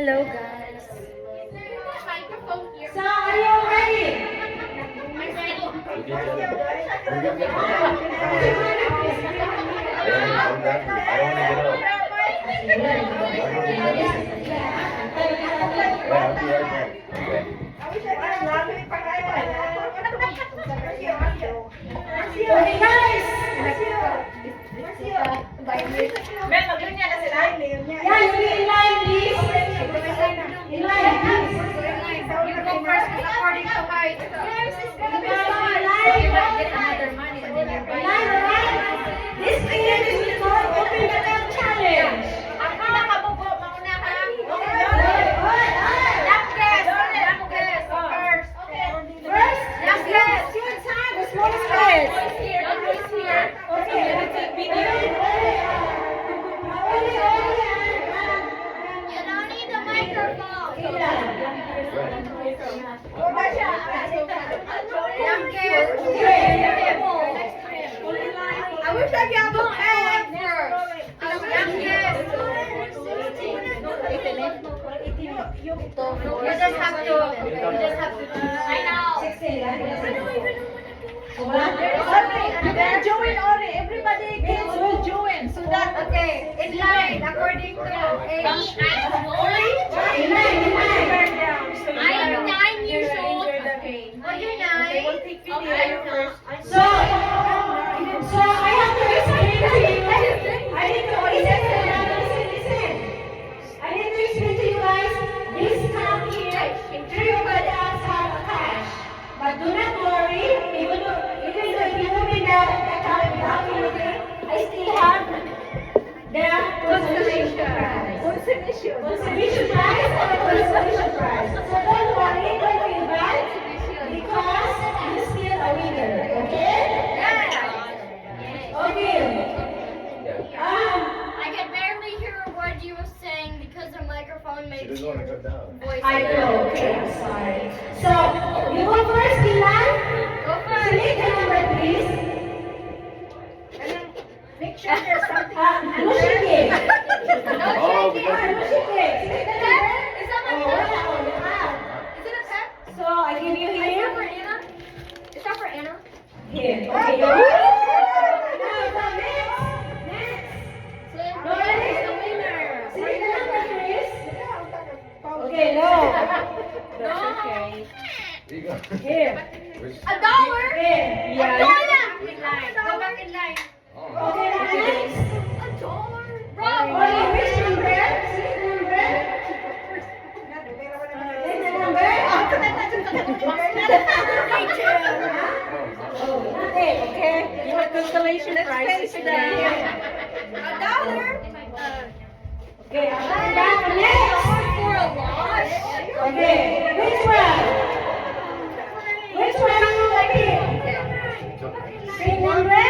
Hello, guys. So, are you ready? Okay, guys. Yeah, you be in line, please. In line, please. You go first according to height. This period is called Open the Bell Challenge. Ang pinakabubo, mauna ka. First, last guess. Your time, the smallest guess. Okay. You don't need the microphone. I wish I could have a pen. You just have to. I know. Join already. Everybody kids will join. So that Okay, in line according to age. I'm 9 years old. Oh, you're 9? Okay. So I have to explain to you. I need to listen. I need to explain to you guys. This cup here, everybody else have a cash. But do not worry. Even though if you open the cup without anything, I still have the consolation prize. Consolation prize or consolation prize. So don't worry, don't feel bad because you're still a winner. Okay? Okay. I can barely hear a word you were saying because the microphone makes your voice. I know. Okay, I'm sorry. So, you go first, Dylan. Go first. Select the number, please. Make sure there's something. No shaking. No shaking. No shaking. Select the number. Is that my Oh, pen? yeah. Is it a pen? So, I give you Is here. that for Anna? Is that for Anna? Here. Okay, go. Now, next. Lauren is the winner. Select the number, please. Okay, no. No. Here. $1. Here. Yeah. Go back in line. Okay, next. $1. Bro. Okay, which number? Select the number. Select the number. Oh, okay. You have consolation prize. $1. Okay, I'm back next. For a lot. Okay, which one? Which one do you like it? Same number?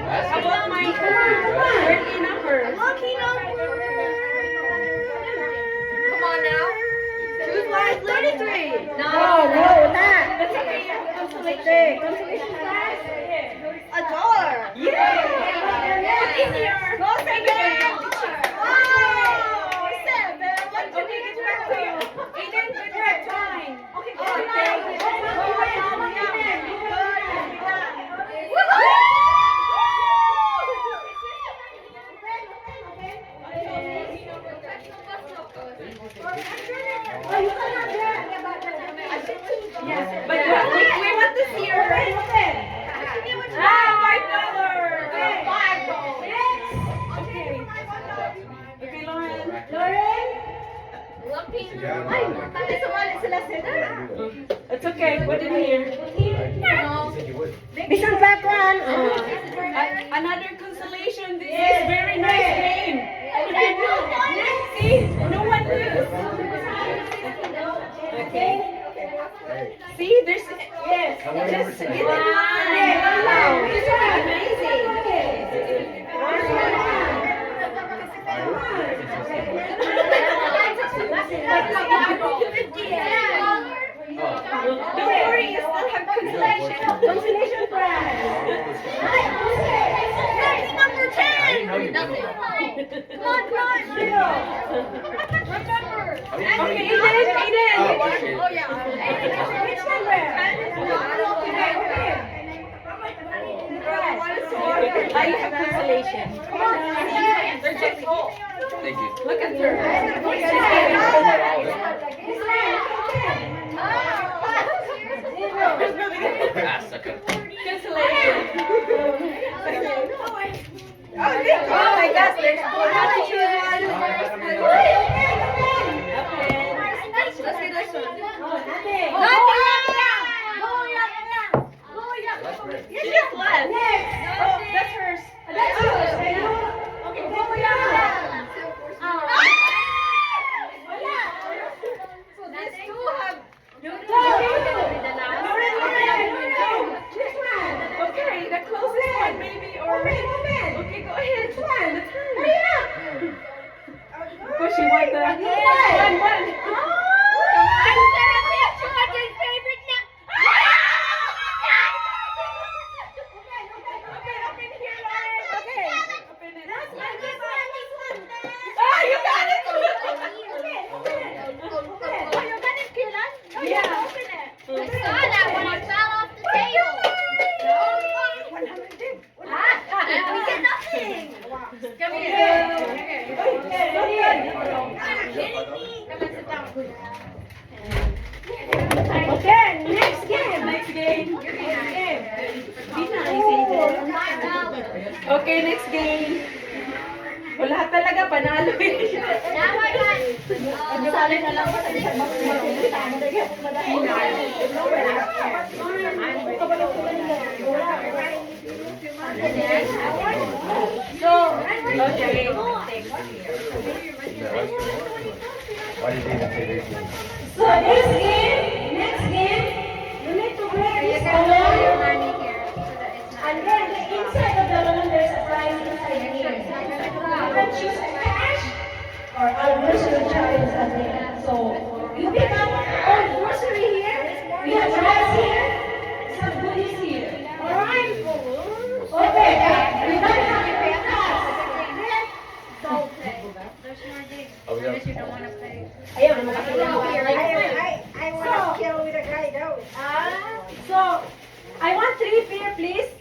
How about my Come on. lucky number? Lucky number. Come on now. Choose one. 33. No, not. That's okay. Consolation. Consolation prize? $1. Yeah. Easier. Go second. Wow. 7. What did you get back to you? Eden, good job. Fine. Okay. Oh, you cannot do it. Yes, but we want to see your Open, open. $5. Okay. Okay, Lauren. Lauren? Lucky. Ay, bakit sumali sila sila? It's okay. What did you hear? No. Bisang background. Another consolation. This is very nice game. Next. See, no one lose. Okay. See, there's yes. Just get in line. Wow. This is amazing. Don't worry, you still have consolation. Consolation prize. you have cancellation. Come on. They're just full. Thank you. Look at her. Ah, sucker. Cancellation. Oh my gosh, there's four. How to choose one? Let's do this one. You just left. Oh, that's hers. So these two have. Okay, the closest one maybe or. Okay, go ahead. That's hers. Because she wants the one. Okay, next game. Next game. Okay, next game. Wala talaga, panalo eh. Sali na lang. So, okay. Why did you even say this? So this game, next game, you need to break this balloon. And then the inside of the balloon, there's a prize inside here. You can choose a cash or a grocery charges at the end. So you pick up all grocery here, we have rice here, some goodies here. Alright? Okay, we don't have to pay cash. Oh, we got Ayaw, nakakailangan. I want to kill with a guy though. So, I want 3 pair, please.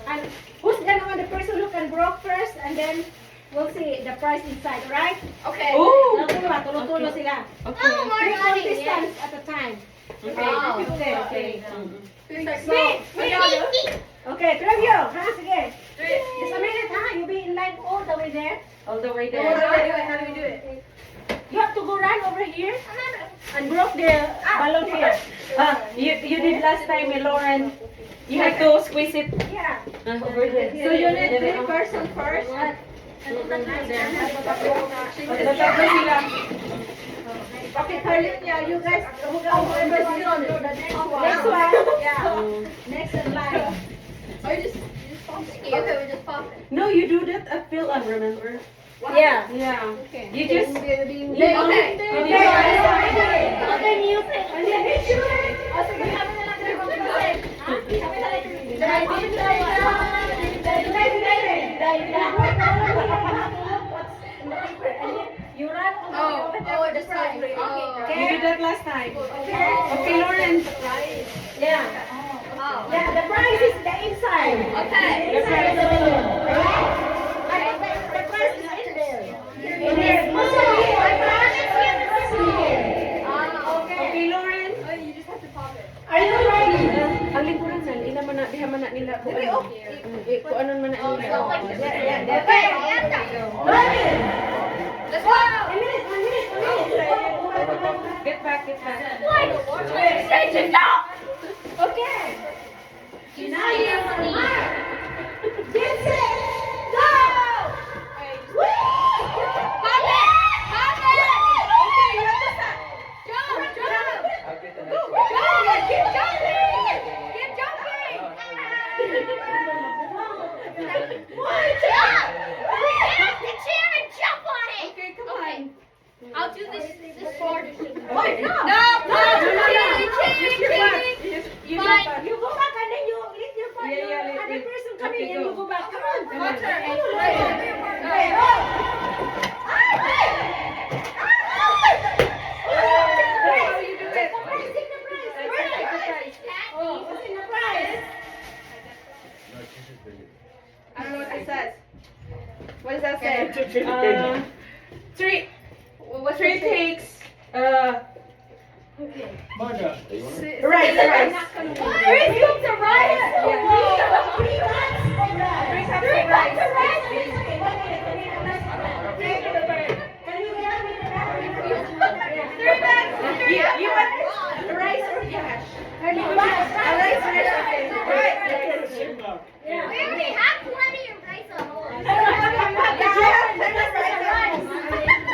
And who's gonna want the person who can broke first, and then we'll see the price inside, alright? Okay. Ooh. Tulo-tulo sila. Okay. 3 contestants at a time. Okay. Okay, 3 of you. Ha, sige. Just a minute, ha? You be in line all the way there. All the way there. How do we do it? You have to go run over here and broke the balloon here. You did last time, Lauren. You have to squeeze it Yeah. over here. So you need 3 person first. Tatlo sila. Okay, Carlin, yeah, you guys, whoever is on the next one. Yeah. Next in line. No, you do that at Phil, remember? Yeah. Yeah. You just. Okay. Okay. Okay, music. You run. You did that last time. Okay, Lauren. Yeah. Yeah, the prize is the inside. The prize. The prize is in there. In there. Okay, Lauren. Are you ready? Ang lingkuran na, ina man na, diha man na nila. Kung ano man na nila. Okay. Ready? Let's go! A minute. Get back. Okay. Now you have to mark. Get set. Go. I'll get the next one. Okay, come on. I'll do this part. Wait, no. Cheating. You go back and then you lift your part. Yeah, lift Other it. person come in Okay, and go. you go back. Come on. Come on. Okay, go. How you do it? Take the prize. What's in the prize? No, she's just bigger. I don't know what I says. What does that say? Three What's three cakes. Manga. Rice. Three scoops of rice. Yeah. 3 cups of rice. 3 cups 3 of rice. cups of rice. Okay, 1 minute. Can you help me with that? 3 bags. You want rice or cash? Rice. Right. Yeah. We already have plenty of rice at home.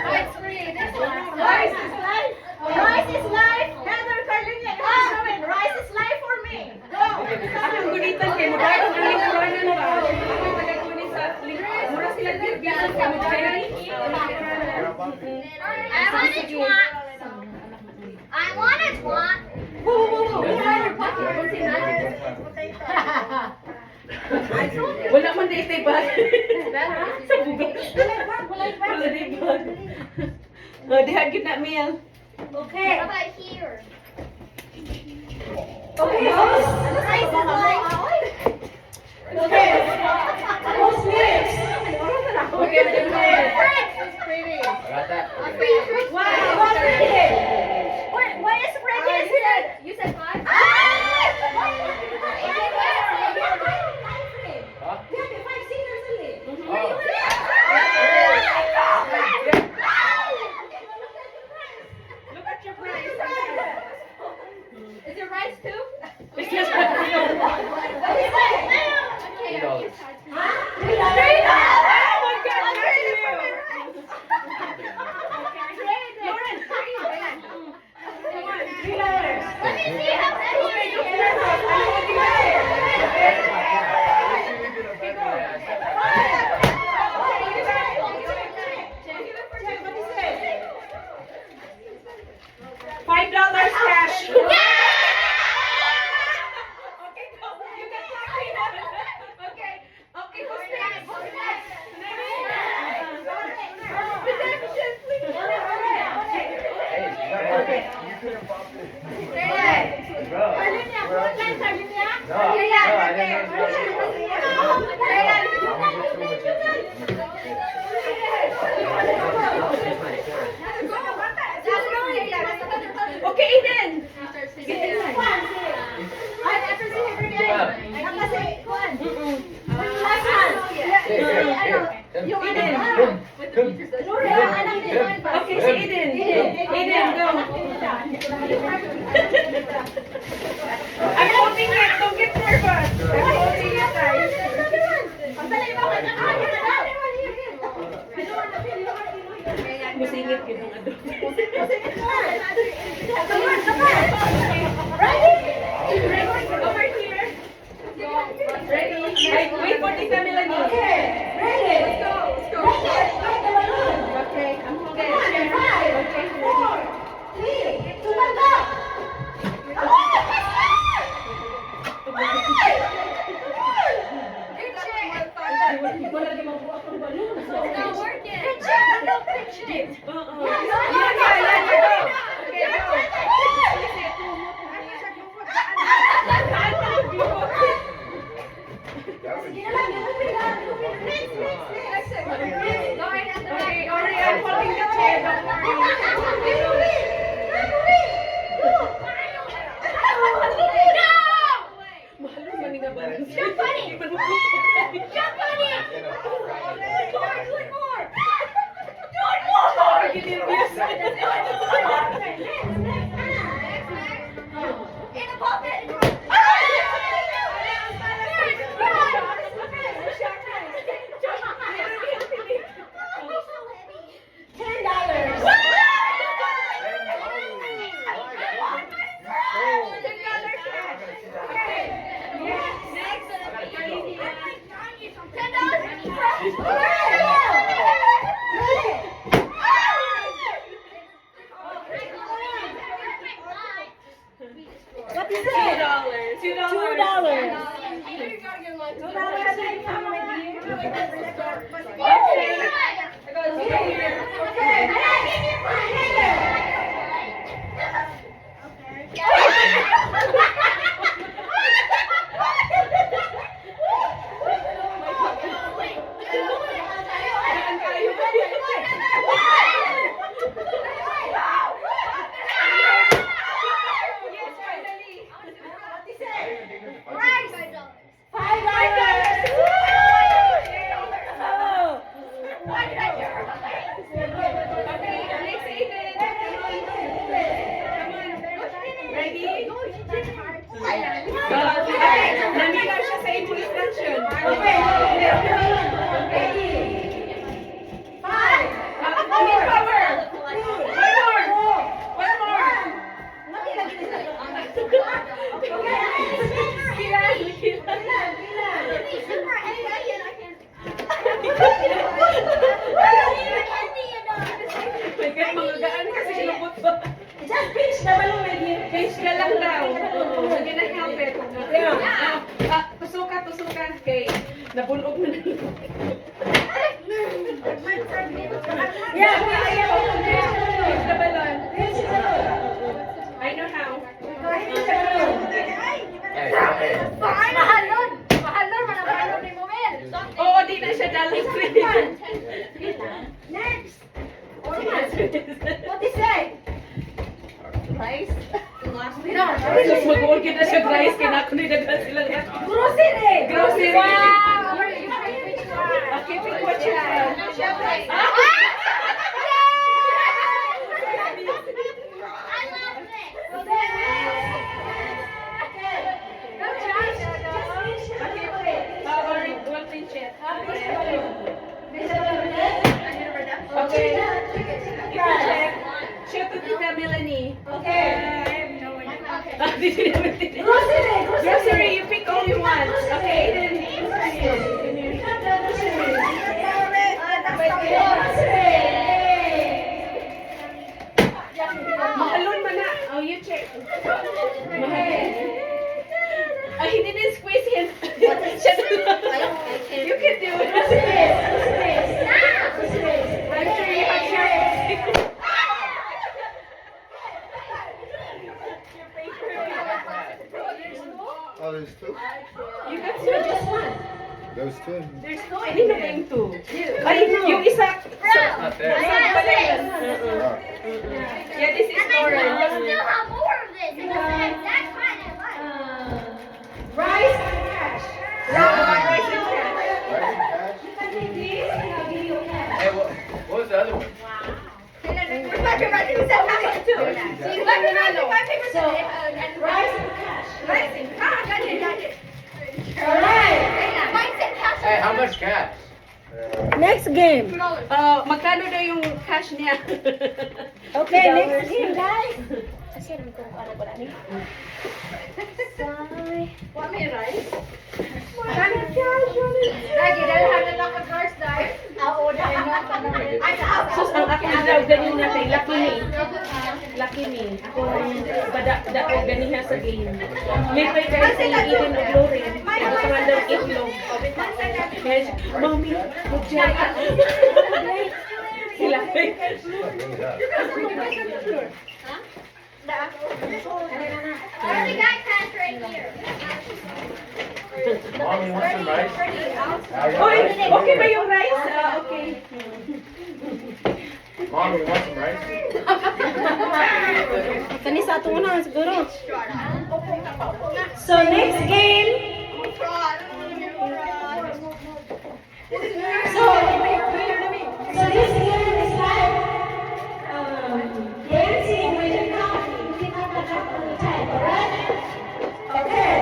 Rice free. This one. Rice is life. Rice is life. Heather Carlina, you have to win. Rice is life for me. Go. Ang gunitan kay mo dahil ang ligawan na ba? Ako tagakunin sa ligawan. Mura sila bibisan ka mo dahil. I want a twat. Wala man di ito ba? Sa bugas. Wala di ba? Dihagin na meal. Okay. What about here? Okay, host. Rice is life. Okay. Host next. Got that? Wow, what's ready? What is ready? You said 5? Huh? Look at your price. Is it rice too? $3. Let me see how many you $5 cash. Okay, go. You can talk. Okay. Okay, who's next? Redemption, please. You could have popped it. Bro. No, I didn't know. Okay, Eden. Okay, si Eden. Eden, go. I'm holding it. Don't get nervous. I'm holding it, guys. Musingit yun ang ano. Over here. Ready? Wait for the Melanie. Okay, ready. Let's go. Okay, I'm holding it. Okay. 4, 3, 2, 1, go. Wala di mabuha kang balon. It's not working. Okay, already I'm holding the chair. Don't worry. Mahal naman nga ba? Jump on it. Jump on it. In a pocket. What is $2. it? Wait. lang daw. We're gonna help it. Tusuka. Okay. Nabulog na. Yeah, Use the balloon. I know how. Hey, stop it. Mahalon! Mahalon! Mahalon ni Mumel! Oo, di na siya dalang Next. What is that? Rice? No. Tapos mag-organ na siya, guys. Kinakuni na sila. Grocery. Grocery. Wow! Okay, pick what you want. One pinch it. Okay. Shoot to Tita Melanie. Grocery, you pick all you want. Okay. Mahalon man na. Oh, you check. Mahalon. He didn't squeeze him. You can do it. I'm sure you have your... Oh, there's two? You got two, just one. There's two. There's no any na yung two. Ay, yung isa. Not there. Oh. Yeah, this is And I orange. still have more of this. It's the exact kind I like. Rice and cash. Rice and cash. Right, cash? You can take this and I'll give you cash. Hey, what was the other one? Where's my paper? I think we said rice too. Rice and cash. See, my paper So, said rice and cash. rice and got it. All right. Mine said cash. Hey, how much cash? Next game. Magkano daw yung cash niya? Okay, next game, guys. Want me rice? Lagi dahil hanggang lang ang first time. Oo, dahil Sus, ang ako daw ganin na kay Lucky Me. Lucky Me. Ako daw ganin sa game. May pa guys sa Eden of Glory. Ako sa daw itlog. Guys, Mommy, mag-jay ka. Sila. I only got cash right here. Mom, you want some rice? Oy, okay ba yung rice? Okay. Mom, you want some rice? Kani sa ato na siguro. So next game. So this game is like dancing with the company. You can have a drop on the time, alright? Okay.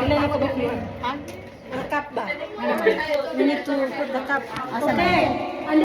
Ilan ako ba yun? Ha? Ang cup ba? We need to put the cup. Okay.